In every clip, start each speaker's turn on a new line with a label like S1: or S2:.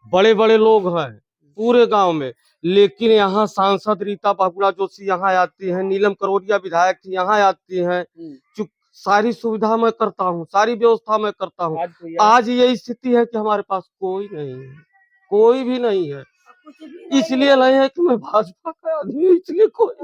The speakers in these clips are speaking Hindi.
S1: बड़े बड़े लोग हैं पूरे गांव में, लेकिन यहाँ सांसद रीता बहुगुणा जोशी यहाँ आती हैं, नीलम करोड़िया विधायक थी यहाँ आती हैं। चुप, सारी सुविधा मैं करता हूँ, सारी व्यवस्था मैं करता हूँ। आज ये स्थिति है कि हमारे पास कोई नहीं है, कोई भी नहीं है। इसलिए नहीं है कि मैं भाजपा का आदमी हूँ, इसलिए कोई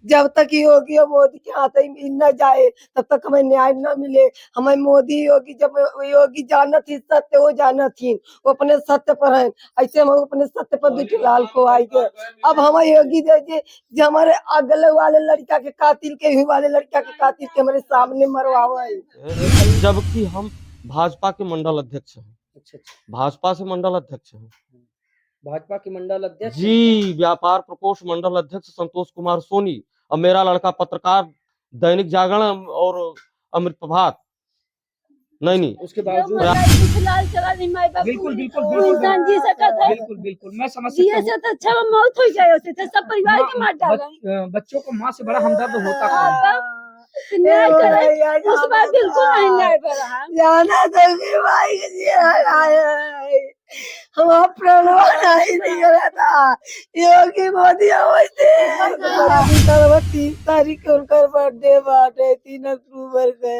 S2: जब तक योगी और मोदी के हाथ न जाए तब तक हमें न्याय न मिले। हमें मोदी योगी, जब योगी जानत ही सत्य वो जानत ही, वो अपने सत्य पर है, ऐसे हम अपने सत्य पर बिठलाल को आएंगे। अब हमें योगी दे जो हमारे अगले वाले लड़का के कातिल के ही वाले लड़का के कातिल के हमारे सामने मरवावा है।
S1: जबकि हम भाजपा के मंडल अध्यक्ष हैं।
S3: अच्छा,
S1: भाजपा से मंडल अध्यक्ष हैं।
S3: भाजपा के मंडल अध्यक्ष
S1: जी, व्यापार प्रकोष्ठ मंडल अध्यक्ष संतोष कुमार सोनी, और मेरा लड़का पत्रकार दैनिक जागरण और अमृत प्रभात। नहीं
S3: उसके बावजूद बिल्कुल मैं समझ सकता हूँ।
S4: मौत हो जाए उससे तो सब परिवार के मार डाला।
S3: बच्चों को माँ से बड़ा हमदर्द होता है।
S4: न्याय करे, उस बार बिल्कुल नहीं न्याय कर रहा।
S2: जाना तो भाई हम नहीं था योगी मोदी 3 तारीख को उनका बर्थडे बाटे, 3 अक्टूबर के।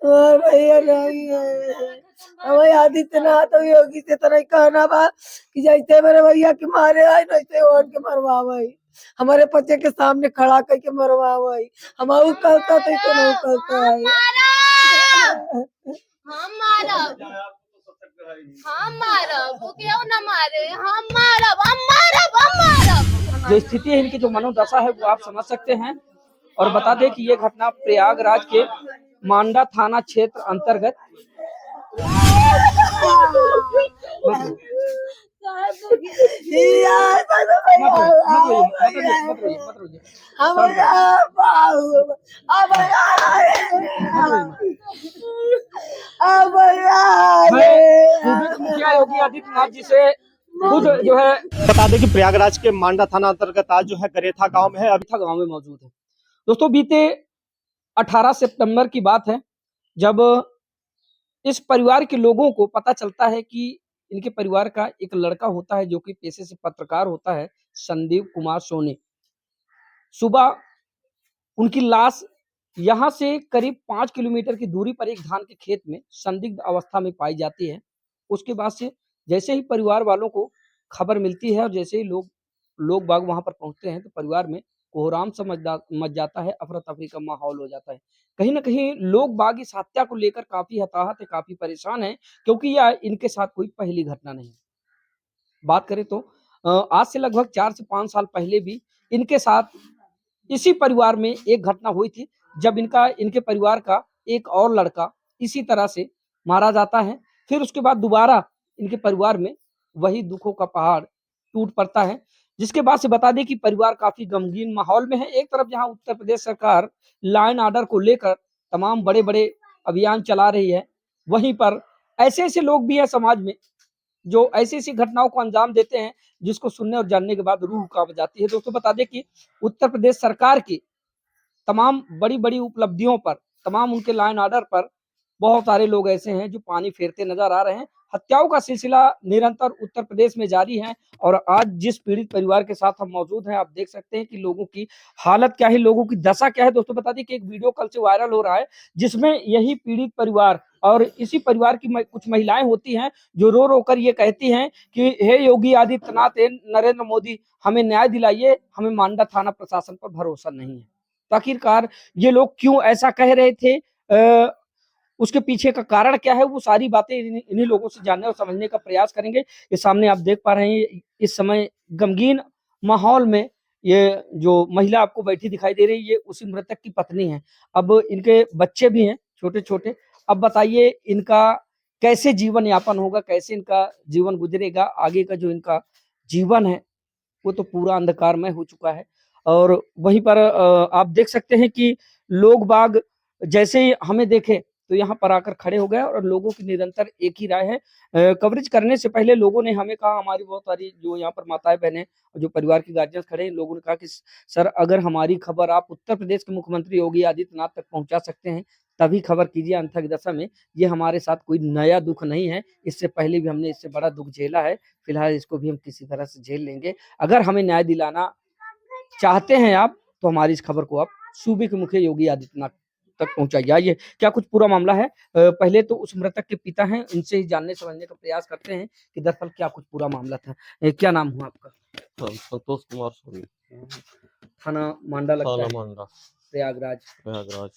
S2: और भैया नहीं है हमें आदित्यनाथ और योगी से तरह कहना बा कि जैसे मेरे भैया के मारे आए वैसे और के मरवावे, हमारे बच्चे के सामने खड़ा करके मरवावे। हम करता तो नहीं करता है।
S3: जो स्थिति है इनकी, जो मनोदशा है वो आप समझ सकते हैं। और बता दें कि ये घटना प्रयागराज के मांडा थाना क्षेत्र अंतर्गत योगी आदित्यनाथ जी से खुद जो है।
S5: बता दें कि प्रयागराज के मांडा थाना अंतर्गत आज जो है गरेथा गांव में है,
S3: अभी गांव में मौजूद है। दोस्तों, बीते 18 सितंबर की बात है जब इस परिवार के लोगों को पता चलता है कि इनके परिवार का एक लड़का होता है जो कि पेशे से पत्रकार होता है, संदीप कुमार सोनी। सुबह उनकी लाश यहां से करीब 5 किलोमीटर की दूरी पर एक धान के खेत में संदिग्ध अवस्था में पाई जाती है। उसके बाद से जैसे ही परिवार वालों को खबर मिलती है और जैसे ही लोग बाग वहां पर पहुंचते हैं तो परिवार में कोहराम मच जाता है, अफरा तफरी का माहौल हो जाता है। कहीं ना कहीं लोग बाग इस हत्या को लेकर काफी हताहत है, काफी परेशान है, क्योंकि यह इनके साथ कोई पहली घटना नहीं है। बात करें तो आज से लगभग 4 से 5 साल पहले भी इनके साथ इसी परिवार में एक घटना हुई थी, जब इनके परिवार का एक और लड़का इसी तरह से मारा जाता है। फिर उसके बाद दोबारा इनके परिवार में वही दुखों का पहाड़ टूट पड़ता है, जिसके बाद से बता दें कि परिवार काफी गमगीन माहौल में है। एक तरफ जहां उत्तर प्रदेश सरकार लॉ एंड ऑर्डर को लेकर तमाम बड़े बड़े अभियान चला रही है, वहीं पर ऐसे ऐसे लोग भी हैं समाज में जो ऐसी ऐसी घटनाओं को अंजाम देते हैं जिसको सुनने और जानने के बाद रूह कांप जाती है। दोस्तों, बता दें कि उत्तर प्रदेश सरकार की तमाम बड़ी बड़ी उपलब्धियों पर, तमाम उनके लॉ एंड ऑर्डर पर बहुत सारे लोग ऐसे हैं जो पानी फेरते नजर आ रहे हैं। हत्याओं का सिलसिला निरंतर उत्तर प्रदेश में जारी है और आज जिस पीड़ित परिवार के साथ हम मौजूद हैं, आप देख सकते हैं कि लोगों की हालत क्या है, लोगों की दशा क्या है। दोस्तों, बता दें कि एक वीडियो कल से वायरल हो रहा है जिसमें यही पीड़ित परिवार और इसी परिवार की कुछ महिलाएं होती हैं जो रो रो कर ये कहती हैं कि हे योगी आदित्यनाथ, नरेंद्र मोदी, हमें न्याय दिलाइए, हमें मांडा थाना प्रशासन पर भरोसा नहीं है। तो आखिरकार ये लोग क्यों ऐसा कह रहे थे, उसके पीछे का कारण क्या है, वो सारी बातें इन्हीं लोगों से जानने और समझने का प्रयास करेंगे। ये सामने आप देख पा रहे हैं इस समय गमगीन माहौल में ये जो महिला आपको बैठी दिखाई दे रही है, ये उसी मृतक की पत्नी है। अब इनके बच्चे भी हैं छोटे छोटे। अब बताइए इनका कैसे जीवन यापन होगा, कैसे इनका जीवन गुजरेगा। आगे का जो इनका जीवन है वो तो पूरा अंधकारमय हो चुका है। और वहीं पर आप देख सकते हैं कि लोग बाग जैसे ही हमें देखे तो तो यहाँ पर आकर खड़े हो गए और लोगों की निरंतर एक ही राय है। कवरेज करने से पहले लोगों ने हमें कहा, हमारी बहुत सारी जो यहाँ पर माताएं बहनें और जो परिवार के गार्जियन खड़े हैं, लोगों ने कहा कि सर अगर हमारी खबर आप उत्तर प्रदेश के मुख्यमंत्री योगी आदित्यनाथ तक पहुंचा सकते हैं तभी खबर कीजिए, अन्यथा की दशा में ये हमारे साथ कोई नया दुख नहीं है, इससे पहले भी हमने इससे बड़ा दुख झेला है, फिलहाल इसको भी हम किसी तरह से झेल लेंगे। अगर हमें न्याय दिलाना चाहते हैं आप तो हमारी इस खबर को आप सूबे के मुखिया योगी आदित्यनाथ तक पहुंचाइए। आइए, क्या कुछ पूरा मामला है, पहले तो उस मृतक के पिता हैं, इनसे ही जानने समझने का प्रयास करते हैं कि दरअसल क्या कुछ पूरा मामला था। क्या नाम हुआ आपका?
S1: संतोष कुमार सोनी,
S3: थाना मांडा लगता
S1: थाना
S3: है,
S1: मांडा,
S3: प्रयागराज।
S1: प्रयागराज।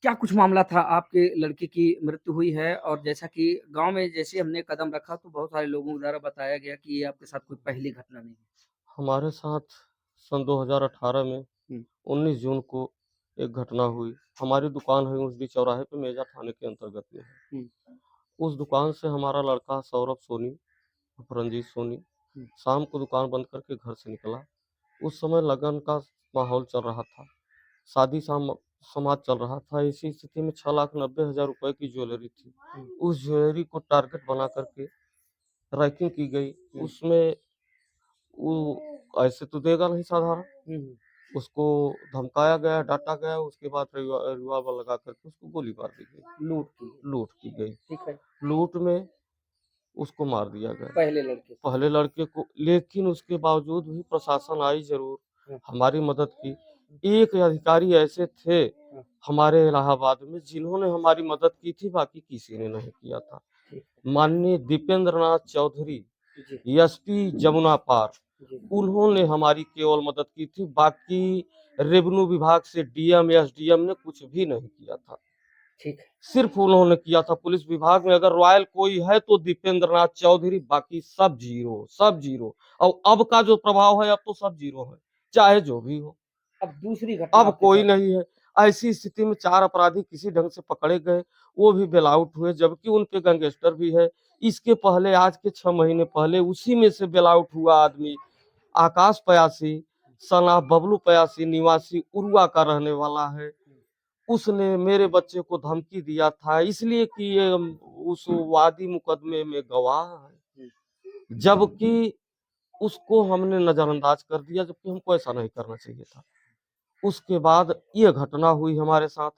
S3: क्या कुछ मामला था? आपके लड़के की मृत्यु हुई है और जैसा कि गांव में जैसे हमने कदम रखा तो बहुत सारे लोगों द्वारा बताया गया कि ये आपके साथ कोई पहली घटना नहीं है।
S1: हमारे साथ सन 2018 में 19 जून को एक घटना हुई। हमारी दुकान है उसडी चौराहे पे, मेजा थाने के अंतर्गत में है। उस दुकान से हमारा लड़का सौरभ सोनी, रंजीत सोनी, शाम को दुकान बंद करके घर से निकला। उस समय लगन का माहौल चल रहा था, शादी समाज चल रहा था। इसी स्थिति में 6,90,000 रुपए की ज्वेलरी थी। उस ज्वेलरी को टारगेट बना करके रैकिंग की गई। उसमें वो ऐसे तो देगा नहीं साधारण, उसको धमकाया गया, डांटा गया। उसके बाद रिवॉल्वर लगा करके उसको गोली मार दी गई, लूट की गई।
S3: ठीक है,
S1: लूट में उसको मार दिया गया,
S3: पहले
S1: लड़के को। लेकिन उसके बावजूद भी प्रशासन आई जरूर, हमारी मदद की। एक अधिकारी ऐसे थे हमारे इलाहाबाद में जिन्होंने हमारी मदद की थी, बाकी किसी ने नहीं किया था। माननीय दीपेंद्र नाथ चौधरी, एसपी जमुना पार, उन्होंने हमारी केवल मदद की थी। बाकी रेवेन्यू विभाग से डीएम एसडीएम ने कुछ भी नहीं किया था।
S3: ठीक है,
S1: सिर्फ उन्होंने किया था। पुलिस विभाग में अगर रॉयल कोई है तो दीपेंद्र नाथ चौधरी, बाकी सब जीरो, सब जीरो। और अब का जो प्रभाव है, अब तो सब जीरो है, चाहे जो भी हो।
S3: अब दूसरी घटना
S1: अब
S3: आपके
S1: कोई
S3: साथ।
S1: नहीं है। ऐसी स्थिति में 4 अपराधी किसी ढंग से पकड़े गए, वो भी बेल आउट हुए, जबकि उन पे गैंगस्टर भी है। इसके पहले, आज के 6 महीने पहले, उसी में से बेल आउट हुआ आदमी आकाश पयासी, सना बबलू पयासी, निवासी उरुआ का रहने वाला है। उसने मेरे बच्चे को धमकी दिया था, इसलिए कि ये उस वादी मुकदमे में गवाह है, जबकि उसको हमने नजरअंदाज कर दिया, जबकि हमको ऐसा नहीं करना चाहिए था। उसके बाद ये घटना हुई हमारे साथ।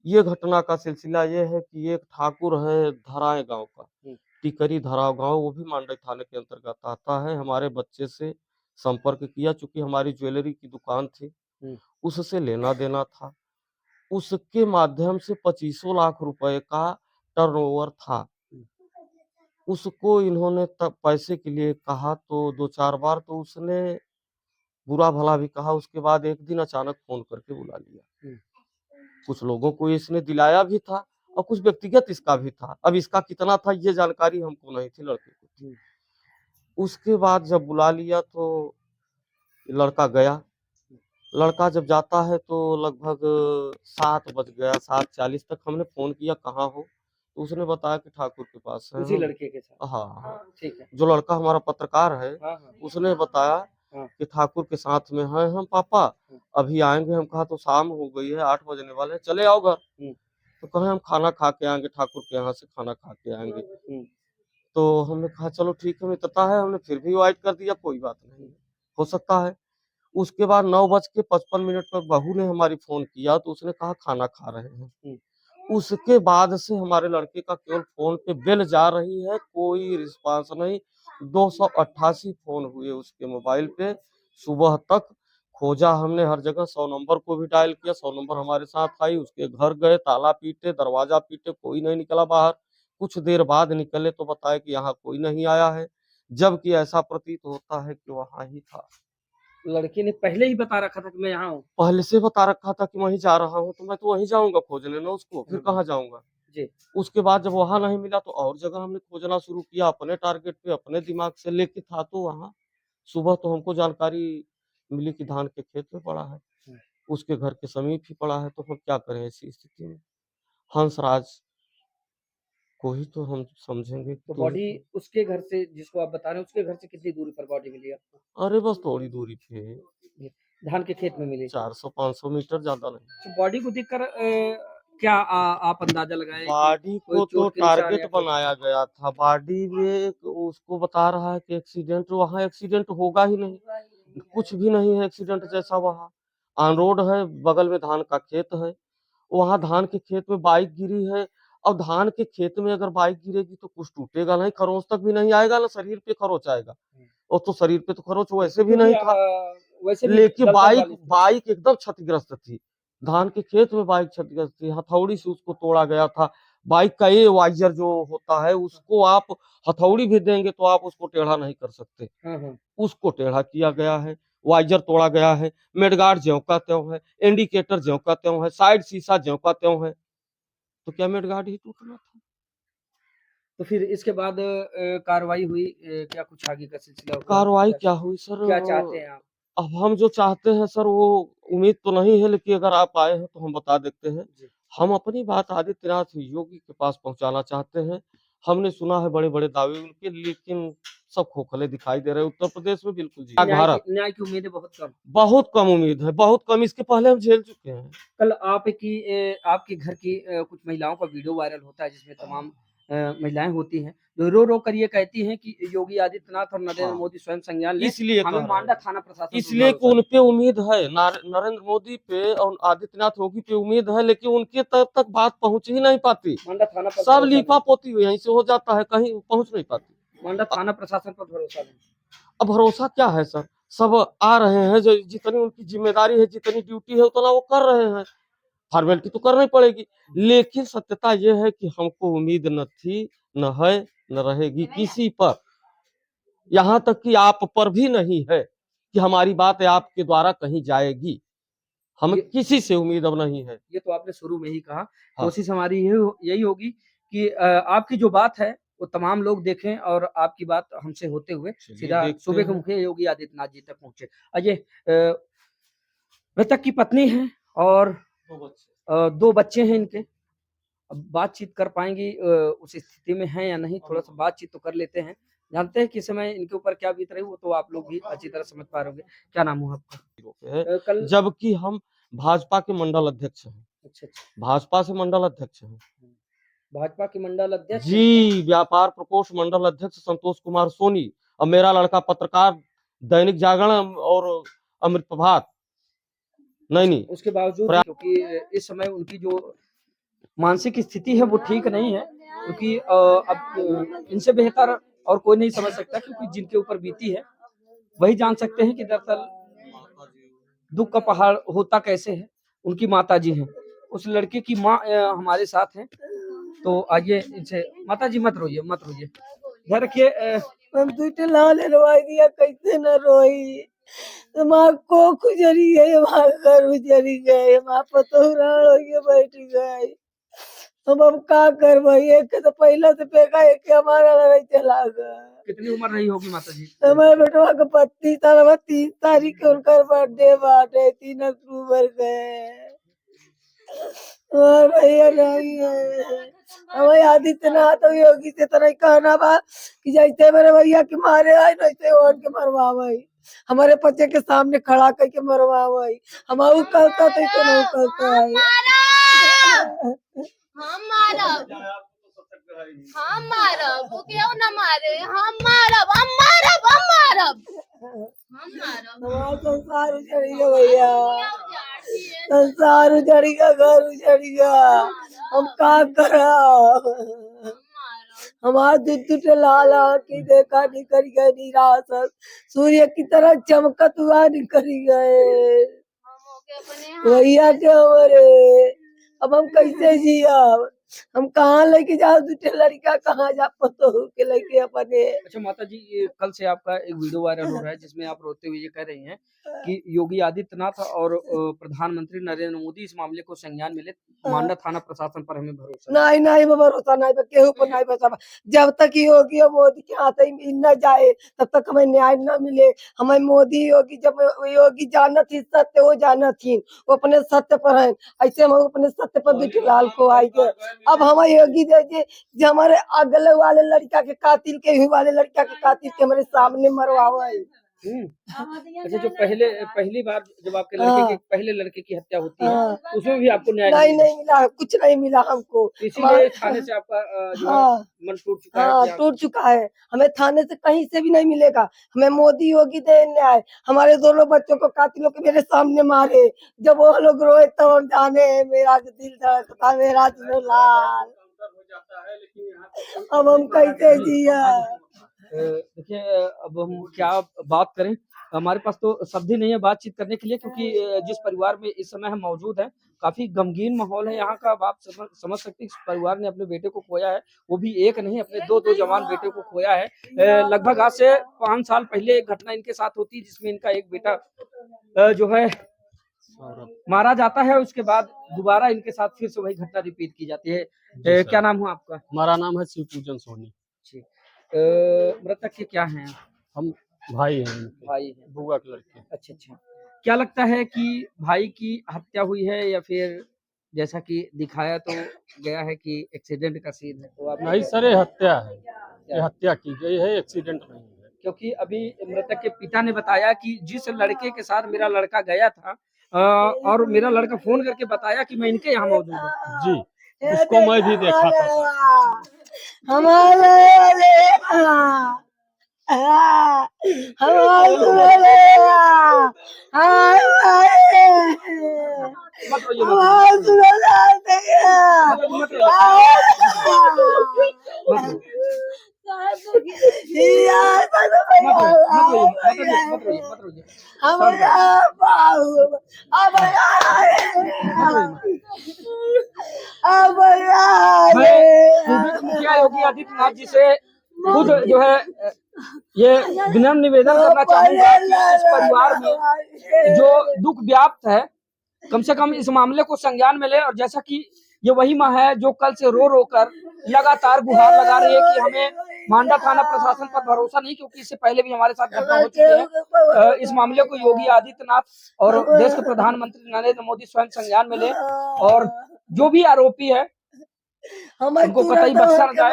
S1: ये घटना का सिलसिला ये है कि एक ठाकुर है धराए गांव का, टिकरी धराव गांव, वो भी मांडे थाने के अंतर्गत आता है। हमारे बच्चे से संपर्क किया, चूंकि हमारी ज्वेलरी की दुकान थी, उससे लेना देना था। उसके माध्यम से 25 लाख रुपए का टर्नओवर था। उसको इन्होंने तब पैसे के लिए कहा तो 2-4 बार तो उसने बुरा भला भी कहा। उसके बाद एक दिन अचानक फोन करके बुला लिया। कुछ लोगों को इसने दिलाया भी था और कुछ व्यक्तिगत इसका भी था। अब इसका कितना था ये जानकारी हमको नहीं थी, लड़के को थी। उसके बाद जब बुला लिया तो लड़का गया। लड़का जब जाता है तो लगभग 7 बज गया, 7:40 तक हमने फोन किया, कहाँ हो? तो उसने बताया कि ठाकुर के पास है।
S3: उसी लड़के के साथ।
S1: हाँ,
S3: ठीक है,
S1: जो लड़का हमारा पत्रकार है, उसने बताया कि ठाकुर के साथ में है हम। पापा अभी आएंगे। हम कहा तो शाम हो गई है, 8 बजने वाले हैं, चले आओ घर। तो कहे हम खाना खा के आएंगे, ठाकुर के यहाँ से खाना खा के आएंगे। तो हमने कहा चलो ठीक है, मित्रता है, हमने फिर भी वाइट कर दिया, कोई बात नहीं, हो सकता है। उसके बाद 9:55 पर बहू ने हमारी फोन किया तो उसने कहा खाना खा रहे हैं। उसके बाद से हमारे लड़के का केवल फोन पे बेल जा रही है, कोई रिस्पांस नहीं। 288 फोन हुए उसके मोबाइल पे सुबह तक। खोजा हमने हर जगह, 100 नंबर को भी डायल किया, 100 नंबर हमारे साथ आई। उसके घर गए, ताला पीटे, दरवाजा पीटे, कोई नहीं निकला बाहर। कुछ देर बाद निकले तो बताया कि यहाँ कोई नहीं आया है, जबकि ऐसा प्रतीत होता है कि वहां ही था।
S3: लड़के ने पहले ही बता रखा था कि मैं यहाँ हूँ।
S1: पहले से बता रखा था कि वहीं जा रहा हूँ, तो मैं तो वहीं जाऊंगा खोजने ना उसको, फिर कहाँ जाऊंगा
S3: जी।
S1: उसके बाद जब वहां नहीं मिला तो और जगह हमने खोजना शुरू किया, अपने टारगेट पे, अपने दिमाग से लेके था तो वहां। सुबह तो हमको जानकारी मिली कि धान के खेत में पड़ा है, उसके घर के समीप ही पड़ा है। तो हम क्या करें ऐसी स्थिति में? हंसराज को ही तो हम समझेंगे।
S3: तो बॉडी उसके घर से, जिसको आप बता रहे हैं, उसके घर से कितनी दूरी पर बॉडी मिली आपको?
S1: अरे बस थोड़ी दूरी पे,
S3: धान के खेत में मिली।
S1: 400-500 मीटर, ज्यादा नहीं।
S3: तो बॉडी को देखकर क्या आप अंदाजा लगाए कि
S1: बॉडी
S3: कोई
S1: को तो
S3: चोट के निशान या
S1: टारगेट
S3: कोई
S1: बनाया गया था। बॉडी में उसको बता रहा है कि एक्सीडेंट, वहाँ एक्सीडेंट होगा ही नहीं, कुछ भी नहीं है एक्सीडेंट जैसा। वहाँ ऑन रोड है, बगल में धान का खेत है, वहाँ धान के खेत में बाइक गिरी है। और धान के खेत में अगर बाइक गिरेगी तो कुछ टूटेगा नहीं, खरोंच तक भी नहीं आएगा ना, शरीर पे खरोंच आएगा। और तो शरीर पे तो खरोंच वैसे भी
S3: क्योंकि
S1: नहीं था,
S3: वैसे भी
S1: लेकिन
S3: दलदल
S1: बाइक
S3: वाली थी।
S1: बाइक एकदम क्षतिग्रस्त थी। धान के खेत में बाइक क्षतिग्रस्त थी, हथौड़ी से उसको तोड़ा गया था। बाइक का ये वाइजर जो होता है, उसको आप हथौड़ी भी देंगे तो आप उसको टेढ़ा नहीं कर सकते,
S3: हाँ, हाँ।
S1: उसको टेढ़ा किया गया है, वाइजर तोड़ा गया है, मेडगार्ड ज्यों का त्यों है, इंडिकेटर ज्यों का त्यों है, साइड शीशा ज्यों का त्यों है। तो क्या मेडगार्ड ही टूटना था?
S3: तो फिर इसके बाद कार्रवाई हुई, क्या कुछ आगे का सिलसिला हुआ?
S1: कार्रवाई क्या हुई सर?
S3: क्या चाहते हैं आप?
S1: अब हम जो चाहते हैं सर, वो उम्मीद तो नहीं है, लेकिन अगर आप आए हैं तो हम बता देते हैं।
S3: जी।
S1: हम अपनी बात आदित्यनाथ योगी के पास पहुंचाना चाहते हैं। हमने सुना है बड़े बड़े दावे उनके, लेकिन सब खोखले दिखाई दे रहे हैं उत्तर प्रदेश में। बिल्कुल जी, भारत
S3: न्याय की उम्मीदें बहुत कम।
S1: बहुत कम उम्मीद है, बहुत कम। इसके पहले हम झेल चुके हैं।
S3: कल आपके घर की कुछ महिलाओं का वीडियो वायरल होता है जिसमें तमाम महिलाएं होती हैं जो रो रो कर ये कहती हैं कि योगी आदित्यनाथ और नरेंद्र
S1: हाँ,
S3: मोदी स्वयं संज्ञान लें,
S1: इसलिए कह
S3: हमें
S1: रहे
S3: मांडा
S1: हैं,
S3: थाना प्रशासन पर
S1: इसलिए कि
S3: भरोसा
S1: उन पे उम्मीद है, नरेंद्र मोदी पे और आदित्यनाथ योगी पे उम्मीद है, लेकिन उनके तक बात पहुंच ही नहीं पाती।
S3: नहीं। मांडा थाना पर
S1: सब
S3: भरोसा
S1: लीपा
S3: नहीं।
S1: पोती हुई यहीं से हो जाता है, कहीं पहुंच नहीं पाती।
S3: मांडा थाना प्रशासन पर भरोसा नहीं।
S1: अब भरोसा क्या है सर? सब आ रहे हैं, जो जितनी उनकी जिम्मेदारी है, जितनी ड्यूटी है, उतना वो कर रहे हैं। फॉर्मेलिटी तो करनी पड़ेगी, लेकिन सत्यता यह है कि हमको उम्मीद न थी, न है, न रहेगी किसी पर। यहाँ तक कि आप पर भी नहीं है कि हमारी बात आपके द्वारा कहीं जाएगी। हमें
S3: ये
S1: किसी से उम्मीद अब नहीं है।
S3: ये तो आपने शुरू में ही कहा।
S1: हाँ।
S3: कोशिश हमारी यही होगी कि आपकी जो बात है वो तमाम लोग देखें और आपकी बात हमसे होते हुए
S1: चलिए,
S3: सीधा
S1: देखते
S3: सूबे के
S1: हैं।
S3: मुखिया योगी आदित्यनाथ जी तक पहुंचे। अजय, मृतक की पत्नी है और 2 बच्चे हैं इनके। अब बातचीत कर पाएंगी उस स्थिति में है या नहीं, थोड़ा सा बातचीत तो कर लेते हैं। जानते हैं कि समय इनके ऊपर क्या बीत रही है, वो तो आप लोग भी अच्छी तरह समझ पा रहे होंगे। क्या नाम हुआ आपका?
S1: है,
S3: कल
S1: जबकि हम भाजपा के मंडल अध्यक्ष हैं।
S3: अच्छा,
S1: भाजपा से मंडल अध्यक्ष हैं
S3: भाजपा के मंडल अध्यक्ष हैं।
S1: जी। व्यापार प्रकोष्ठ मंडल अध्यक्ष संतोष कुमार सोनी, और मेरा लड़का पत्रकार, दैनिक जागरण और अमृत प्रभात नैनी।
S3: उसके बावजूद क्योंकि इस समय उनकी जो मानसिक स्थिति है वो ठीक नहीं है, क्योंकि अब इनसे बेहतर और कोई नहीं समझ सकता, क्योंकि जिनके ऊपर बीती है वही जान सकते हैं कि दरअसल दुख का पहाड़ होता कैसे है। उनकी माता जी हैं, उस लड़के की माँ हमारे साथ हैं। तो आइए इनसे। माता जी मत रोइए, मत रोइए, घर रखिए।
S2: हम दूटे लाल रोई दिया, कैसे न रोई। हमार को गुजरी गए, हमार घर उजरी गए, हमार पतोहरान होइए बैठ गए। हम अब का करबई, एक के तो पहले से फेंका, एक के हमारा लड़ाई चला गया।
S3: कितनी उम्र रही होगी माता जी?
S2: हमारे बेटवा के 3 तारीख के उनका बर्थडे बाटे, 3 अक्टूबर के। और भैया नहीं है हमें आदित्यनाथ और योगी से तरह कहना बा कि जैसे मेरे भैया के मारे आए वैसे और के मरवावई, हमारे बच्चे के सामने खड़ा करके मरवावई। हम कहता थे तो नहीं कहता है।
S4: हम मारब, हम मारब, वो क्यों ना मारे, हम मारब, हम मारब, हम मारब, हम मारब।
S2: हमारा संसार उजड़ गया भैया, संसार उजड़ गया, घर उजड़ गया। हम का करा, हमारा दूध लाल की देखा निकल गए, निराश सूर्य की तरह चमकत हुआ निकल गए भैया के हमारे। अब हम कैसे जिया, हम कहाँ लेके जाओ दूसरे लड़का, कहाँ जा पतो के लेके अपने।
S3: अच्छा माता जी, ये कल से आपका एक वीडियो वायरल हो रहा है जिसमें आप रोते हुए ये कह रही हैं कि योगी आदित्यनाथ और प्रधानमंत्री नरेंद्र मोदी इस मामले को संज्ञान में ले, मांडा थाना प्रशासन पर हमें भरोसा
S2: नहीं नहीं भरोसा नहीं, केहू पर नहीं भरोसा। जब तक योगी और मोदी के हाथ न जाए तब तक हमें न्याय न मिले। हमें मोदी योगी, जब योगी जानत ही सत्य, वो जानत ही वो अपने सत्य पर है, ऐसे हम अपने सत्य पर दूसरे लाल को आएंगे। अब हमें योगी दे जो हमारे अगले वाले लड़का के कातिल के, वाले लड़का के कातिल के हमारे सामने मरवावे।
S3: अच्छा, जो पहली बार जब आपके पहले लड़के की हत्या होती है,
S2: हाँ।
S3: उसमें भी आपको न्याय
S2: नहीं नहीं मिला, कुछ नहीं मिला हमको।
S3: इसीलिए थाने से आपका जो है
S2: हाँ
S3: मन टूट चुका है
S2: हाँ
S3: कि आप-
S2: टूट चुका है। हमें थाने से कहीं से भी नहीं मिलेगा। हमें मोदी योगी दे न्याय। हमारे दोनों बच्चों को कातिलों के मेरे सामने मारे, जब वो लोग रोए तो हम जाने, मेरा दिल धड़कता, मेरा लाल, अब हम कैसे जिया।
S3: देखिए, अब हम क्या बात करें, हमारे पास तो शब्द ही नहीं है बातचीत करने के लिए, क्योंकि जिस परिवार में इस समय हम मौजूद हैं, काफी गमगीन माहौल है यहाँ का। अब आप समझ सकते हैं इस परिवार ने अपने बेटे को खोया है, वो भी एक नहीं, अपने दो जवान बेटे को खोया है। लगभग आज से 5 साल पहले एक घटना इनके साथ होती है, जिसमें इनका एक बेटा जो है मारा जाता है। उसके बाद दोबारा इनके साथ फिर से वही घटना रिपीट की जाती है। क्या नाम हुआ आपका?
S6: हमारा नाम है शिव पूजन सोनी।
S3: मृतक के क्या हैं?
S6: हम भाई हैं इनके,
S3: भाई हैं।
S6: बुआ के लड़के।
S3: अच्छा अच्छा, क्या लगता है कि भाई की हत्या हुई है, या फिर जैसा कि दिखाया तो गया है कि एक्सीडेंट का सीन है? तो आप
S6: नहीं सर, ये हत्या है, ये हत्या की गई है, एक्सीडेंट नहीं है।
S3: क्योंकि अभी मृतक के पिता ने बताया कि जिस लड़के के साथ मेरा लड़का गया था, और मेरा लड़का फोन करके बताया कि मैं इनके यहाँ मौजूद हूँ।
S6: जी, उसको मैं भी देखा था।
S2: हमारे
S3: मत रोइए, मत रोइए। मुखिया योगी आदित्यनाथ जी से खुद जो है ये विनम्र निवेदन करना चाहूंगा कि इस परिवार में जो दुख व्याप्त है, कम से कम इस मामले को संज्ञान में ले। और जैसा कि ये वही माँ है जो कल से रो कर लगातार गुहार लगा रही है कि हमें मांडा थाना प्रशासन पर भरोसा नहीं, क्योंकि इससे पहले भी हमारे साथ घटना हो चुकी है। इस मामले को योगी आदित्यनाथ और देश के प्रधानमंत्री नरेंद्र मोदी स्वयं संज्ञान में ले, और जो भी आरोपी है उनको कतई बख्शा न जाए।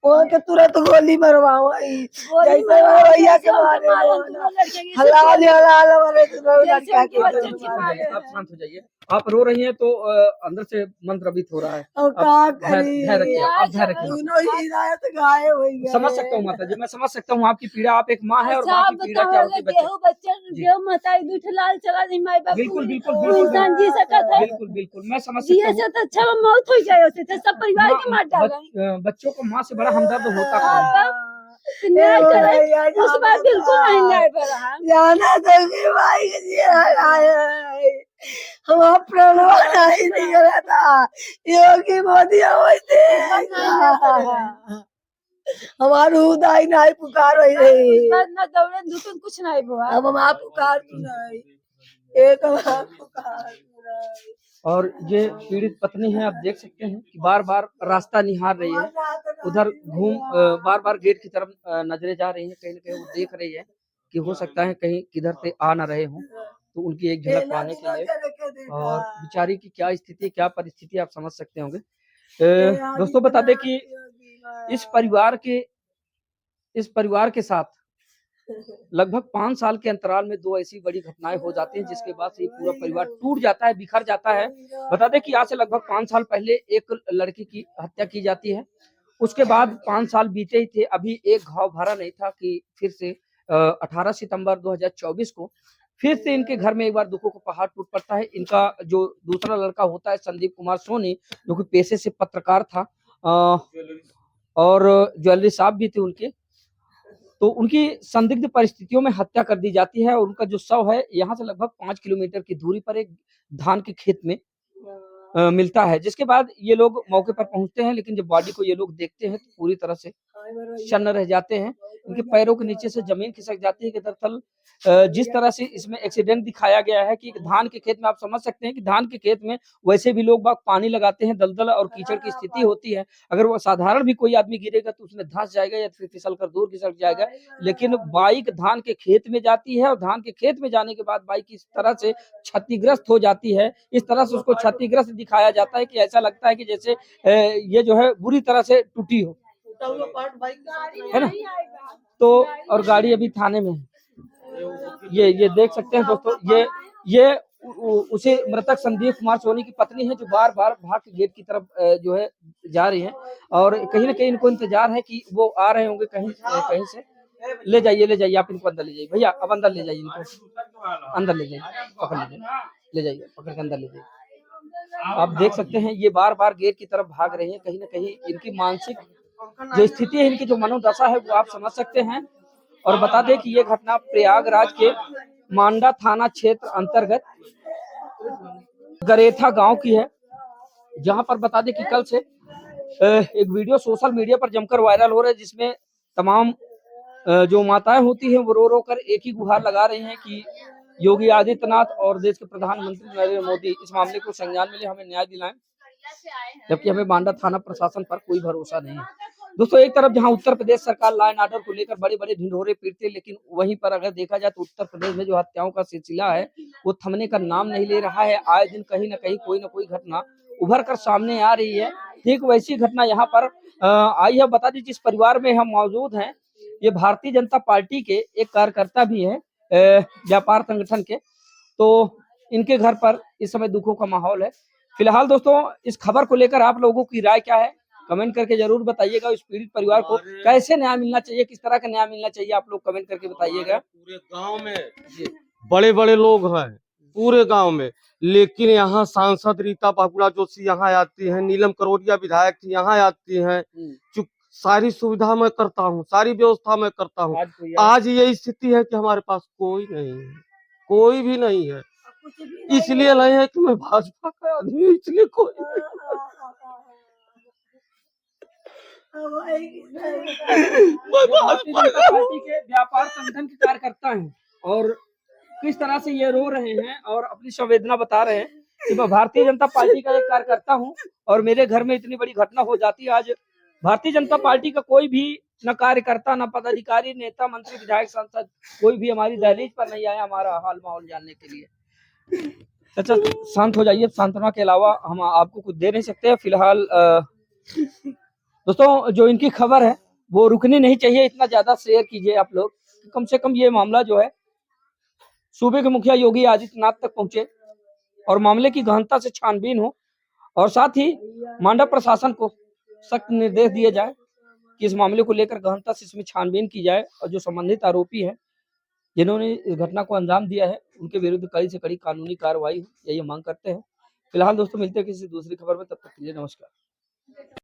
S2: वहाँ के तुरंत गोली मरवाओ, जैसे भैया के मारे हलाल हलाल हमारे लड़का के।
S3: आप शांत हो जाइए, आप रो रही हैं तो अंदर से मन द्रवित हो रहा है।
S2: और क्या करी,
S3: धैर्य रखिए, आप धैर्य रखिए।
S2: दोनों ही हिदायत गायब हो गए।
S3: समझ सकता हूँ माता जी, मैं समझ सकता हूँ आपकी पीड़ा। आप एक माँ है और माँ की पीड़ा क्या होती है बिल्कुल बिल्कुल
S4: इंसान जी सकत है,
S3: बिल्कुल बिल्कुल मैं समझ सकता हूँ।
S4: तो अच्छा मौत हो जाए, उसे तो सब परिवार के मार डाला।
S3: बच्चों को माँ से बड़ा हमदर्द होता है।
S4: न्याय करे, उस बात बिल्कुल नहीं न्याय पर रहा।
S2: जाना तो भी भाई के लिए हम प्रणवा ही नहीं करा था, योगी मोदी होते हमारे उदाई नहीं पुकार रही,
S4: ना दौड़े दुकान कुछ नहीं हुआ।
S2: अब हम आप पुकार नहीं, एक हम पुकार।
S3: और ये पीड़ित पत्नी है, आप देख सकते हैं कि बार बार रास्ता निहार रही है, उधर बार बार गेट की तरफ नजरें जा रही हैं, कहीं ना कहीं वो देख रही है कि हो सकता है कहीं किधर से आ ना रहे हों, तो उनकी एक झलक पाने के लिए। और बेचारी की क्या स्थिति, क्या परिस्थिति आप समझ सकते होंगे। दोस्तों बता दें कि इस परिवार के साथ लगभग 5 साल के अंतराल में 2 ऐसी बड़ी घटनाएं हो जाती हैं, जिसके बाद से ये पूरा परिवार टूट जाता है, बिखर जाता है। बता दें कि आज से लगभग 5 साल पहले एक लड़की की हत्या की जाती है, उसके बाद 5 साल बीते ही थे, अभी एक घाव भरा नहीं था कि फिर से 18 सितंबर 2024 को फिर से इनके घर में एक बार दुखों को पहाड़ टूट पड़ता है। इनका जो दूसरा लड़का होता है संदीप कुमार सोनी, जो कि पेशे से पत्रकार था और ज्वेलरी शॉप भी थी उनके, तो उनकी संदिग्ध परिस्थितियों में हत्या कर दी जाती है। और उनका जो शव है यहाँ से लगभग 5 किलोमीटर की दूरी पर एक धान के खेत में मिलता है, जिसके बाद ये लोग मौके पर पहुंचते हैं, लेकिन जब बॉडी को ये लोग देखते हैं तो पूरी तरह से छन्न रह जाते हैं। उनके पैरों के नीचे से जमीन खिसक जाती है कि दरअसल जिस तरह से इसमें एक्सीडेंट दिखाया गया है कि धान के खेत में, आप समझ सकते हैं कि धान के खेत में वैसे भी लोग बाग पानी लगाते हैं, दलदल और कीचड़ की स्थिति होती है, अगर वो साधारण भी कोई आदमी गिरेगा तो उसमें धंस जाएगा या फिर फिसल कर दूर खिसक जाएगा। लेकिन बाइक धान के खेत में जाती है और धान के खेत में जाने के बाद बाइक इस तरह से क्षतिग्रस्त हो जाती है, इस तरह से उसको क्षतिग्रस्त दिखाया जाता है कि ऐसा लगता है कि जैसे ये जो है बुरी तरह से टूटी हो। है ना। तो और गाड़ी अभी थाने में है। ये देख सकते हैं दोस्तों, ये उसे मृतक संदीप कुमार सोनी की पत्नी है, जो बार बार भाग के गेट की तरफ जो है जा रही है, और कहीं ना कहीं इनको इंतजार है कि वो आ रहे होंगे कहीं से। ले जाइए आप इनको अंदर ले जाइए भैया, अब अंदर ले जाइए इनको, अंदर ले जाइए, पकड़ लीजिए, ले जाइए पकड़ के अंदर ले जाइए। आप देख सकते हैं ये बार बार गेट की तरफ भाग रही है, कहीं ना कहीं इनकी मानसिक जो स्थिति है, इनकी जो मनोदशा है वो आप समझ सकते हैं। और बता दें कि ये घटना प्रयागराज के मांडा थाना क्षेत्र अंतर्गत गरेथा गांव की है, जहां पर बता दें कि कल से एक वीडियो सोशल मीडिया पर जमकर वायरल हो रहा है, जिसमें तमाम जो माताएं होती हैं वो रो रो कर एक ही गुहार लगा रही हैं कि योगी आदित्यनाथ और देश के प्रधानमंत्री नरेंद्र मोदी इस मामले को संज्ञान में ले, हमें न्याय दिलाएं, जबकि हमें बांडा थाना प्रशासन पर कोई भरोसा नहीं है। दोस्तों, एक तरफ जहां उत्तर प्रदेश सरकार लॉ एंड ऑर्डर को लेकर बड़े बड़े ढिंढोरे पीटते, लेकिन वहीं पर अगर देखा जाए तो उत्तर प्रदेश में जो हत्याओं का सिलसिला है वो थमने का नाम नहीं ले रहा है। आए दिन कहीं ना कहीं कोई ना कोई घटना उभर कर सामने आ रही है। ठीक वैसी घटना यहाँ पर आई है। बता दी जिस परिवार में हम मौजूद हैं, ये भारतीय जनता पार्टी के एक कार्यकर्ता भी है, व्यापार संगठन के। तो इनके घर पर इस समय दुखों का माहौल है। फिलहाल दोस्तों, इस खबर को लेकर आप लोगों की राय क्या है, कमेंट करके जरूर बताइएगा। इस पीड़ित परिवार को कैसे न्याय मिलना चाहिए, किस तरह का न्याय मिलना चाहिए, आप लोग कमेंट करके बताइएगा।
S1: पूरे गांव में बड़े बड़े लोग हैं पूरे गांव में, लेकिन यहाँ सांसद रीता पाकुड़ा जोशी यहाँ आती हैं, नीलम करोड़िया विधायक थी यहाँ आती हैं। सारी सुविधा मैं करता हूँ, सारी व्यवस्था मैं करता हूँ। आज ये स्थिति है कि हमारे पास कोई नहीं है, कोई भी नहीं है। इसलिए नहीं है कि मैं भाजपा का आदमी हूँ, इसलिए कोई
S3: भारतीय जनता पार्टी के व्यापार संगठन के कार्यकर्ता हैं और किस तरह से ये रो रहे हैं और अपनी संवेदना बता रहे हैं कि मैं भारतीय जनता पार्टी का एक कार्यकर्ता हूं और मेरे घर में इतनी बड़ी घटना हो जाती है। आज भारतीय जनता पार्टी का कोई भी न कार्यकर्ता, न पदाधिकारी, नेता, मंत्री, विधायक, सांसद कोई भी हमारी दहलीज पर नहीं आया हमारा हाल माहौल जानने के लिए। अच्छा, शांत हो जाइए। सांत्वना के अलावा हम आपको कुछ दे नहीं सकते। फिलहाल दोस्तों, जो इनकी खबर है वो रुकनी नहीं चाहिए, इतना ज्यादा शेयर कीजिए आप लोग, कम से कम ये मामला जो है सूबे के मुखिया योगी आदित्यनाथ तक पहुंचे और मामले की गहनता से छानबीन हो, और साथ ही मांडा प्रशासन को सख्त निर्देश दिए जाए कि इस मामले को लेकर गहनता से इसमें छानबीन की जाए और जो संबंधित आरोपी है जिन्होंने इस घटना को अंजाम दिया है उनके विरुद्ध कड़ी से कड़ी कानूनी कार्रवाई हो, यही मांग करते हैं। फिलहाल दोस्तों, मिलते हैं किसी दूसरी खबर में, तब तक के लिए नमस्कार।